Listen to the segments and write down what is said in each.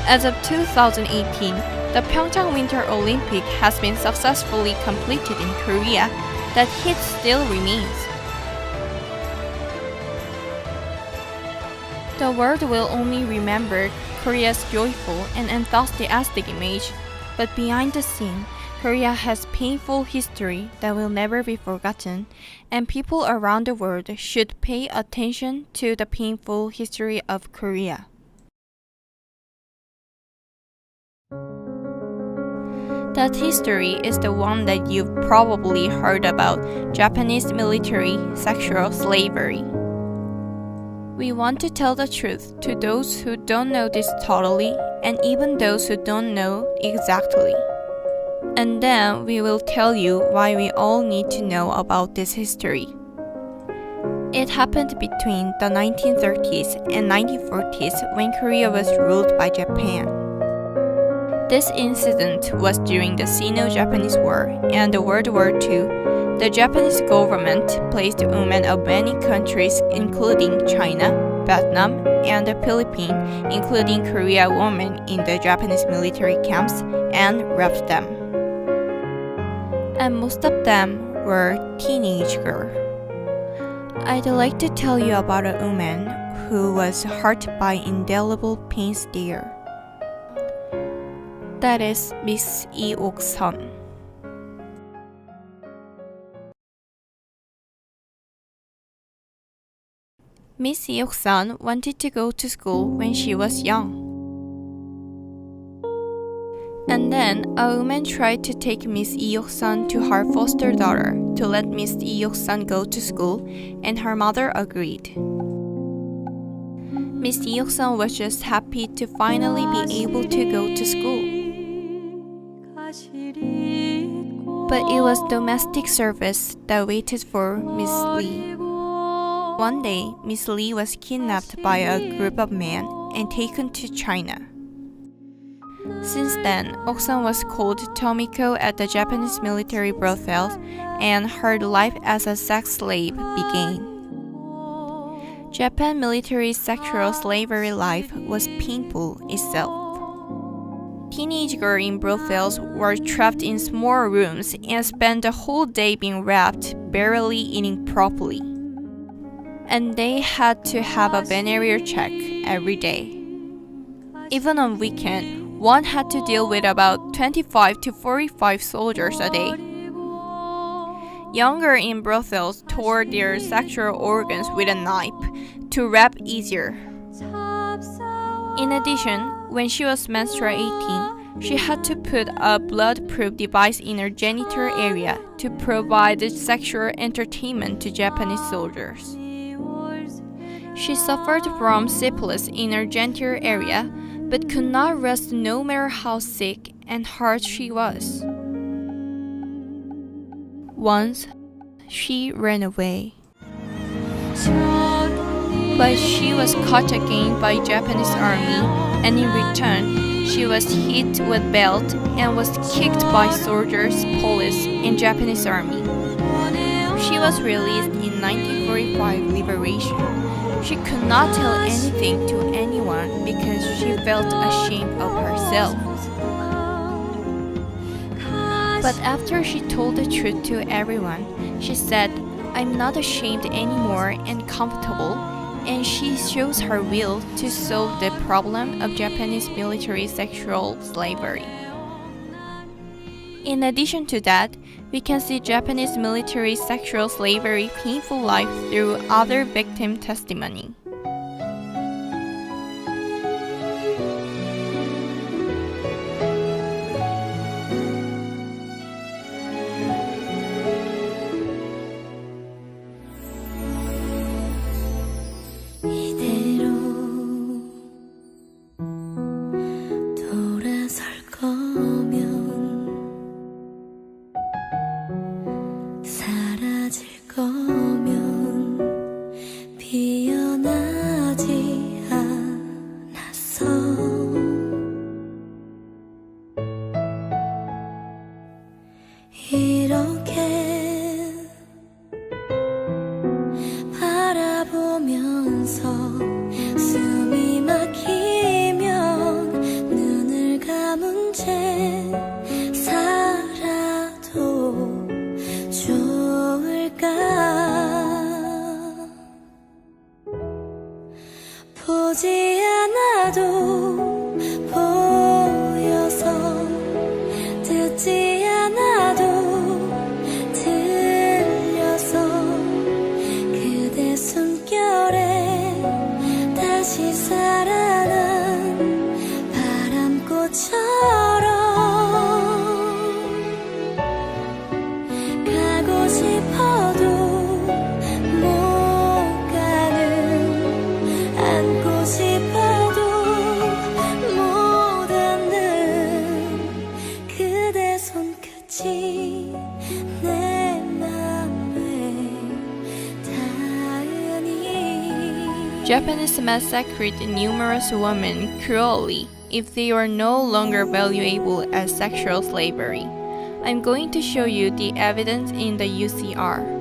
As of 2018, the Pyeongchang Winter Olympic has been successfully completed in Korea. That hit still remains. The world will only remember Korea's joyful and enthusiastic image, but behind the scene, Korea has painful history that will never be forgotten, and people around the world should pay attention to the painful history of Korea. That history is the one that you've probably heard about: Japanese military sexual slavery. We want to tell the truth to those who don't know this totally, and even those who don't know exactly. And then we will tell you why we all need to know about this history. It happened between the 1930s and 1940s when Korea was ruled by Japan. This incident was during the Sino-Japanese War and the World War II. The Japanese government placed women of many countries, including China, Vietnam, and the Philippines, including Korean women, in the Japanese military camps and raped them. And most of them were teenage girls. I'd like to tell you about a woman who was hurt by indelible pains there. That is Miss Lee Ok-sun. Miss Lee Ok-sun wanted to go to school when she was young. And then a woman tried to take Miss Lee Ok-sun to her foster daughter to let Miss Lee Ok-sun go to school, and her mother agreed. Miss Lee Ok-sun was just happy to finally be able to go to school. But it was domestic service that waited for Miss Lee. One day, Miss Lee was kidnapped by a group of men and taken to China. Since then, Ok-sun was called Tamiko at the Japanese military brothels, and her life as a sex slave began. Japan military sexual slavery life was painful itself. Teenage girls in brothels were trapped in small rooms and spent the whole day being wrapped, barely eating properly. And they had to have a venereal check every day. Even on weekend, one had to deal with about 25 to 45 soldiers a day. Young girls in brothels tore their sexual organs with a knife to wrap easier. In addition, when she was menstruating, she had to put a blood-proof device in her genital area to provide sexual entertainment to Japanese soldiers. She suffered from syphilis in her genital area, but could not rest no matter how sick and hurt she was. Once, she ran away. But she was caught again by Japanese army, and in return, she was hit with belt and was kicked by soldiers, police, and Japanese army. She was released in 1945 liberation. She could not tell anything to anyone because she felt ashamed of herself. But after she told the truth to everyone, she said, "I'm not ashamed anymore and comfortable," and she shows her will to solve the problem of Japanese military sexual slavery. In addition to that, we can see Japanese military sexual slavery painful life through other victim testimony. 거면 피어나 Japanese massacred numerous women cruelly if they were no longer valuable as sexual slavery. I'm going to show you the evidence in the UCR.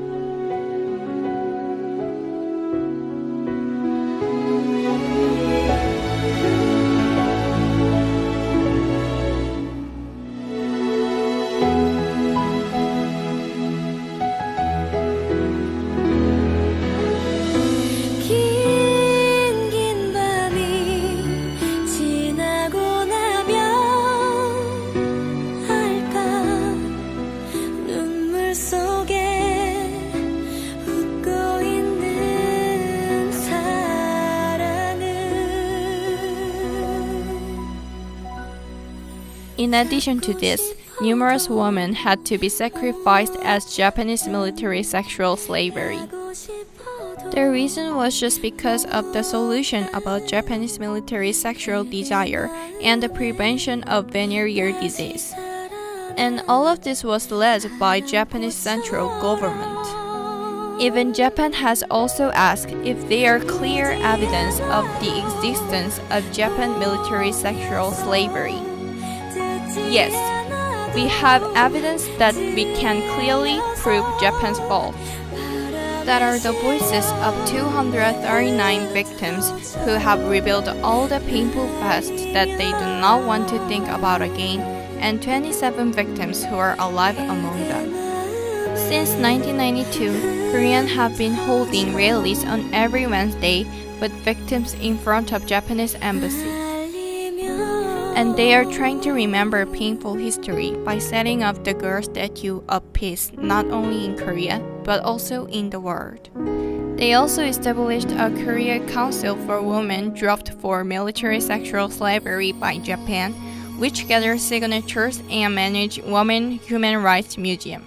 In addition to this, numerous women had to be sacrificed as Japanese military sexual slavery. The reason was just because of the solution about Japanese military sexual desire and the prevention of venereal disease. And all of this was led by Japanese central government. Even Japan has also asked if there are clear evidence of the existence of Japan military sexual slavery. Yes, we have evidence that we can clearly prove Japan's fault. That are the voices of 239 victims who have revealed all the painful past that they do not want to think about again, and 27 victims who are alive among them. Since 1992, Koreans have been holding rallies on every Wednesday with victims in front of Japanese embassy. And they are trying to remember painful history by setting up the girl statue of peace not only in Korea, but also in the world. They also established a Korea Council for Women dropped for military sexual slavery by Japan, which gathers signatures and manages Women Human Rights Museum.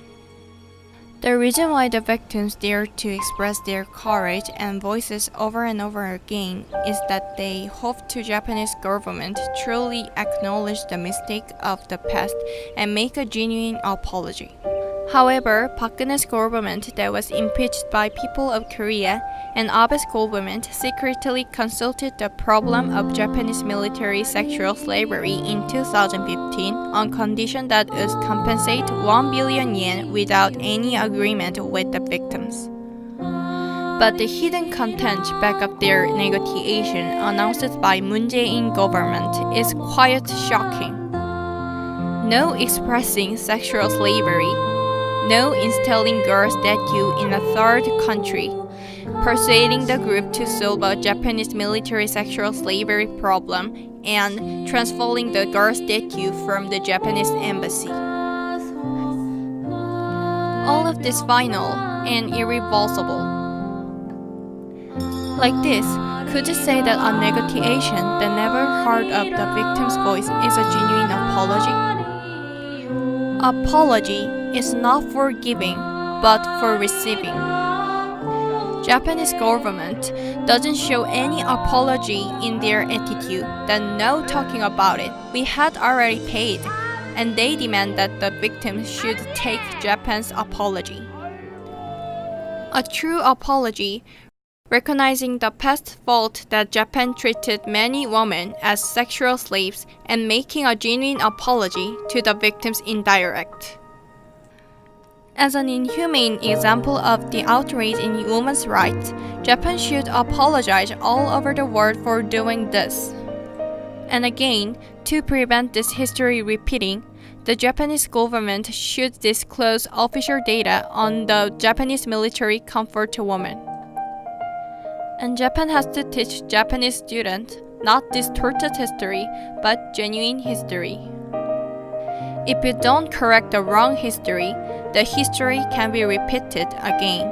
The reason why the victims dare to express their courage and voices over and over again is that they hope the Japanese government truly acknowledge the mistake of the past and make a genuine apology. However, Park Geun-hye's government that was impeached by people of Korea and Abe's government secretly consulted the problem of Japanese military sexual slavery in 2015 on condition that it would compensate 1 billion yen without any agreement with the victims. But the hidden content back of their negotiation announced by Moon Jae-in government is quite shocking. No expressing sexual slavery, no installing girl statue in a third country, persuading the group to solve a Japanese military sexual slavery problem, and transferring the girl statue from the Japanese embassy. All of this final and irreversible. Like this, could you say that a negotiation that never heard of the victim's voice is a genuine apology? Apology is not for giving, but for receiving. Japanese government doesn't show any apology in their attitude that no talking about it, we had already paid, and they demand that the victims should take Japan's apology. A true apology, recognizing the past fault that Japan treated many women as sexual slaves and making a genuine apology to the victims indirect. As an inhumane example of the outrage in women's rights, Japan should apologize all over the world for doing this. And again, to prevent this history repeating, the Japanese government should disclose official data on the Japanese military comfort to women. And Japan has to teach Japanese students not distorted history, but genuine history. If you don't correct the wrong history, the history can be repeated again.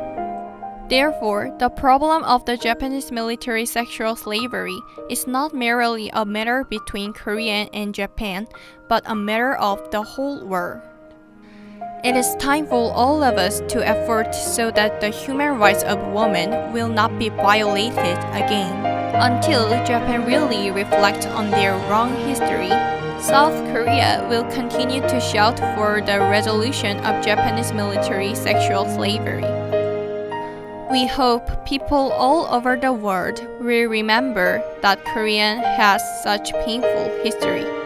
Therefore, the problem of the Japanese military sexual slavery is not merely a matter between Korea and Japan, but a matter of the whole world. It is time for all of us to effort so that the human rights of women will not be violated again. Until Japan really reflects on their wrong history, South Korea will continue to shout for the resolution of Japanese military sexual slavery. We hope people all over the world will remember that Korean has such painful history.